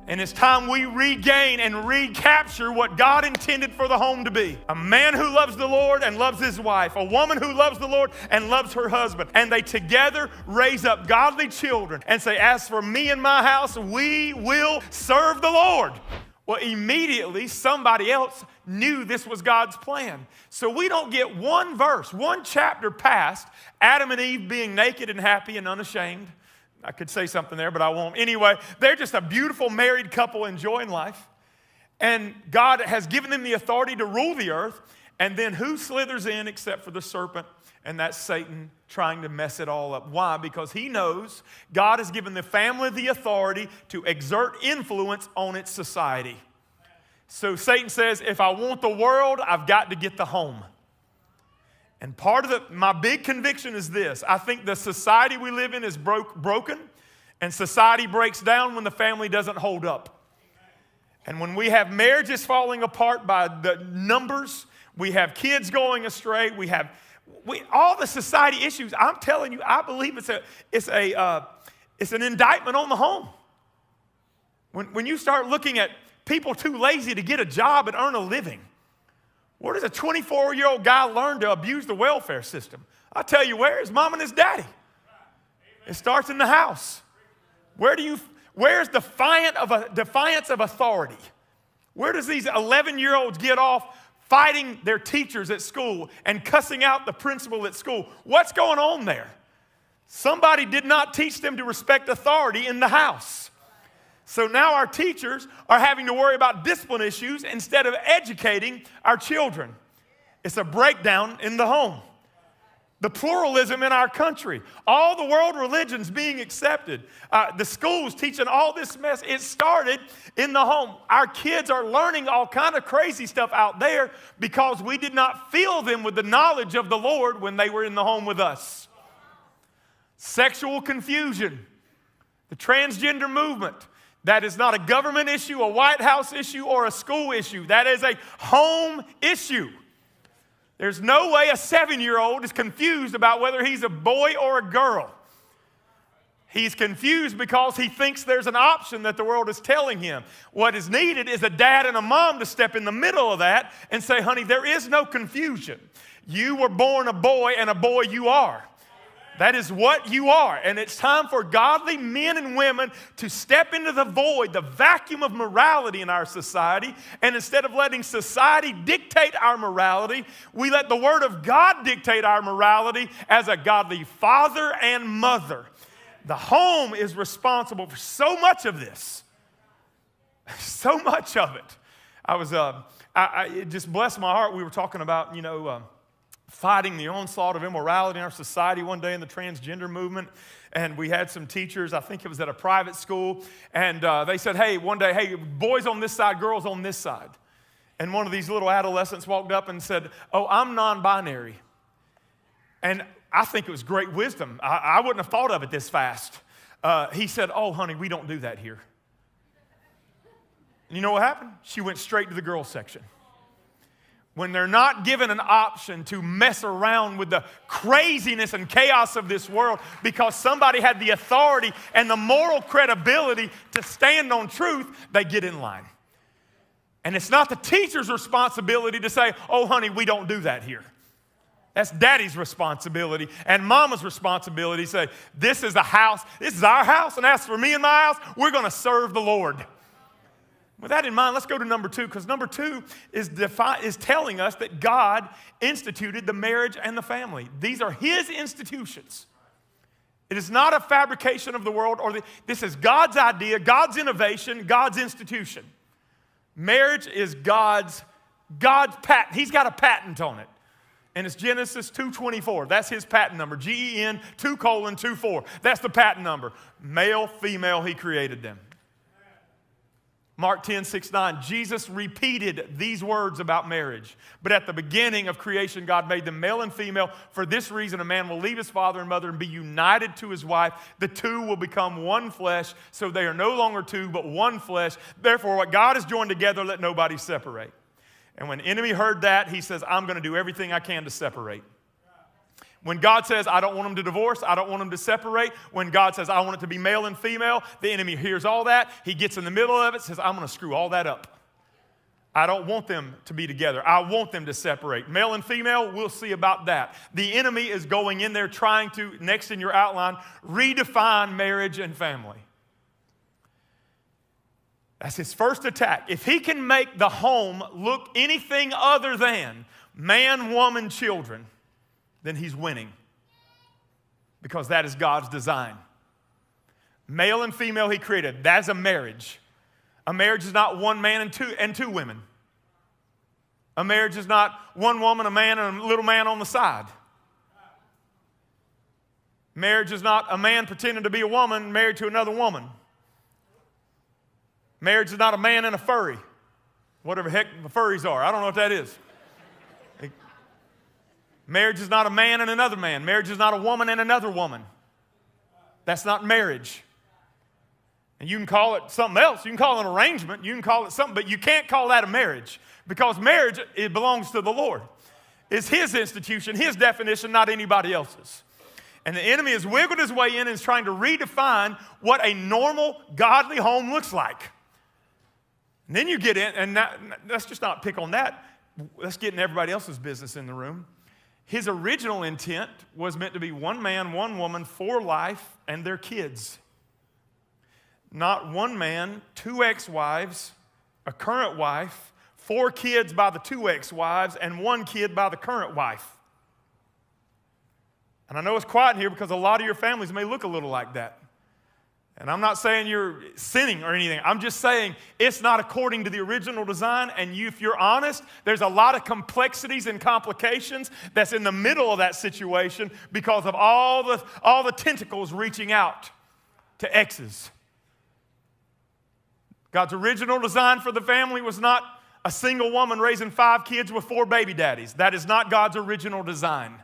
And it's time we regain and recapture what God intended for the home to be. A man who loves the Lord and loves his wife. A woman who loves the Lord and loves her husband. And they together raise up godly children and say, as for me and my house, we will serve the Lord. Well, immediately somebody else knew this was God's plan. So we don't get one verse, one chapter past Adam and Eve being naked and happy and unashamed. I could say something there, but I won't. Anyway, they're just a beautiful married couple enjoying life. And God has given them the authority to rule the earth. And then who slithers in except for the serpent? And that's Satan trying to mess it all up. Why? Because he knows God has given the family the authority to exert influence on its society. So Satan says, if I want the world, I've got to get the home. And part of my big conviction is this. I think the society we live in is broken, and society breaks down when the family doesn't hold up. And when we have marriages falling apart by the numbers, we have kids going astray, all the society issues. I'm telling you, I believe it's an indictment on the home. When you start looking at people too lazy to get a job and earn a living, where does a 24-year-old guy learn to abuse the welfare system? I'll tell you where, his mom and his daddy. It starts in the house. Where's defiance of authority? Where does these 11-year-olds get off fighting their teachers at school and cussing out the principal at school? What's going on there? Somebody did not teach them to respect authority in the house. So now our teachers are having to worry about discipline issues instead of educating our children. It's a breakdown in the home. The pluralism in our country, all the world religions being accepted, the schools teaching all this mess, it started in the home. Our kids are learning all kind of crazy stuff out there because we did not fill them with the knowledge of the Lord when they were in the home with us. Sexual confusion, the transgender movement. That is not a government issue, a White House issue, or a school issue. That is a home issue. There's no way a 7-year-old is confused about whether he's a boy or a girl. He's confused because he thinks there's an option that the world is telling him. What is needed is a dad and a mom to step in the middle of that and say, honey, there is no confusion. You were born a boy, and a boy you are. That is what you are. And it's time for godly men and women to step into the void, the vacuum of morality in our society. And instead of letting society dictate our morality, we let the Word of God dictate our morality as a godly father and mother. The home is responsible for so much of this. So much of it. It just blessed my heart. We were talking about, fighting the onslaught of immorality in our society one day in the transgender movement. And we had some teachers, I think it was at a private school, and they said, one day, boys on this side, girls on this side. And one of these little adolescents walked up and said, I'm non-binary. And I think it was great wisdom. I wouldn't have thought of it this fast. He said, honey, we don't do that here. And you know what happened? She went straight to the girls section. When they're not given an option to mess around with the craziness and chaos of this world because somebody had the authority and the moral credibility to stand on truth, they get in line. And it's not the teacher's responsibility to say, honey, we don't do that here. That's daddy's responsibility and mama's responsibility to say, this is our house, and as for me and my house, we're going to serve the Lord. With that in mind, let's go to number 2, because number 2 is telling us that God instituted the marriage and the family. These are His institutions. It is not a fabrication of the world. This is God's idea, God's innovation, God's institution. Marriage is God's patent. He's got a patent on it. And it's Genesis 2:24. That's His patent number. GEN 2:24. That's the patent number. Male, female, He created them. Mark 10:6-9, Jesus repeated these words about marriage. But at the beginning of creation, God made them male and female. For this reason, a man will leave his father and mother and be united to his wife. The two will become one flesh. So they are no longer two, but one flesh. Therefore, what God has joined together, let nobody separate. And when the enemy heard that, he says, I'm going to do everything I can to separate. When God says, I don't want them to divorce, I don't want them to separate, when God says, I want it to be male and female, the enemy hears all that. He gets in the middle of it, says, I'm going to screw all that up. I don't want them to be together. I want them to separate. Male and female, we'll see about that. The enemy is going in there trying to, next in your outline, redefine marriage and family. That's his first attack. If he can make the home look anything other than man, woman, children, then he's winning, because that is God's design. Male and female he created. That's a marriage. A marriage is not one man and two women. A marriage is not one woman, a man, and a little man on the side. Marriage is not a man pretending to be a woman married to another woman. Marriage is not a man and a furry. Whatever heck the furries are. I don't know what that is. Marriage is not a man and another man. Marriage is not a woman and another woman. That's not marriage. And you can call it something else. You can call it an arrangement. You can call it something, but you can't call that a marriage, because marriage, it belongs to the Lord. It's his institution, his definition, not anybody else's. And the enemy has wiggled his way in and is trying to redefine what a normal, godly home looks like. And then you get in, and let's just not pick on that. Let's get in everybody else's business in the room. His original intent was meant to be one man, one woman for life and their kids. Not one man, two ex-wives, a current wife, 4 kids by the 2 ex-wives, and 1 kid by the current wife. And I know it's quiet in here because a lot of your families may look a little like that. And I'm not saying you're sinning or anything. I'm just saying it's not according to the original design. And if you're honest, there's a lot of complexities and complications that's in the middle of that situation because of all the tentacles reaching out to exes. God's original design for the family was not a single woman raising 5 kids with 4 baby daddies. That is not God's original design.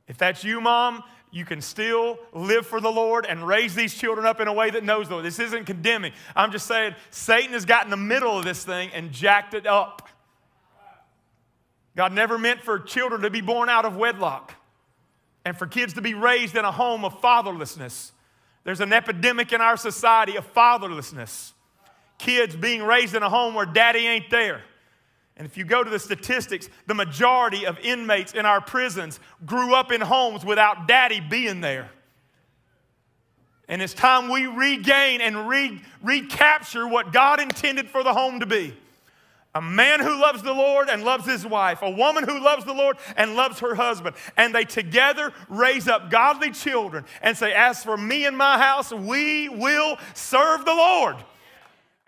If that's you, Mom, you can still live for the Lord and raise these children up in a way that knows the Lord. This isn't condemning. I'm just saying Satan has got in the middle of this thing and jacked it up. God never meant for children to be born out of wedlock and for kids to be raised in a home of fatherlessness. There's an epidemic in our society of fatherlessness. Kids being raised in a home where daddy ain't there. And if you go to the statistics, the majority of inmates in our prisons grew up in homes without daddy being there. And it's time we regain and recapture what God intended for the home to be. A man who loves the Lord and loves his wife. A woman who loves the Lord and loves her husband. And they together raise up godly children and say, as for me and my house, we will serve the Lord.